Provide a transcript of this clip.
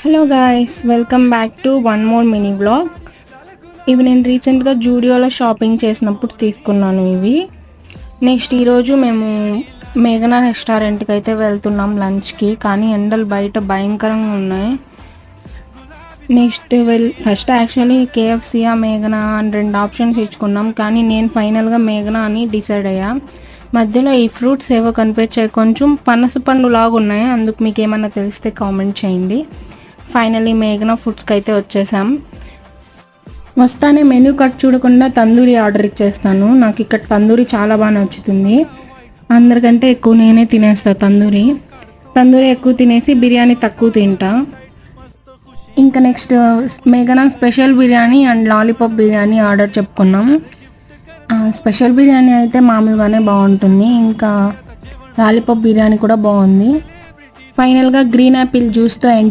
Hello guys, welcome back to one more mini vlog. ఇవి నేను రీసెంట్గా జూడియోలో షాపింగ్ చేసినప్పుడు తీసుకున్నాను ఇవి. నెక్స్ట్ ఈరోజు మేము మేఘనా రెస్టారెంట్కి అయితే వెళ్తున్నాం లంచ్కి. కానీ ఎండలు బయట భయంకరంగా ఉన్నాయి. నెక్స్ట్ ఫస్ట్ యాక్చువల్లీ కేఎఫ్సీయా మేఘనా అని 2 ఆప్షన్స్ ఇచ్చుకున్నాం. కానీ నేను ఫైనల్గా మేఘనా అని డిసైడ్ అయ్యా. మధ్యలో ఈ ఫ్రూట్స్ ఏవో కనిపించాయి, కొంచెం పనస పండు లాగా ఉన్నాయి. అందుకు మీకు ఏమన్నా తెలిస్తే కామెంట్ చేయండి. ఫైనలీ మేఘనా ఫుడ్స్కి అయితే వచ్చేసాం. వస్తానే మెనూ కట్ చూడకుండా తందూరి ఆర్డర్ ఇచ్చేస్తాను. నాకు ఇక్కడ తందూరి చాలా బాగా నచ్చుతుంది. అందరికంటే ఎక్కువ నేనే తినేస్తా తందూరి ఎక్కువ తినేసి బిర్యానీ తక్కువ తింటా. ఇంకా నెక్స్ట్ మేఘనా special biryani and lollipop biryani order చెప్పుకున్నాం. స్పెషల్ బిర్యానీ అయితే మామూలుగానే బాగుంటుంది, ఇంకా లాలీపాప్ బిర్యానీ కూడా బాగుంది. ఫైనల్గా గ్రీన్ యాపిల్ జ్యూస్తో ఎండ్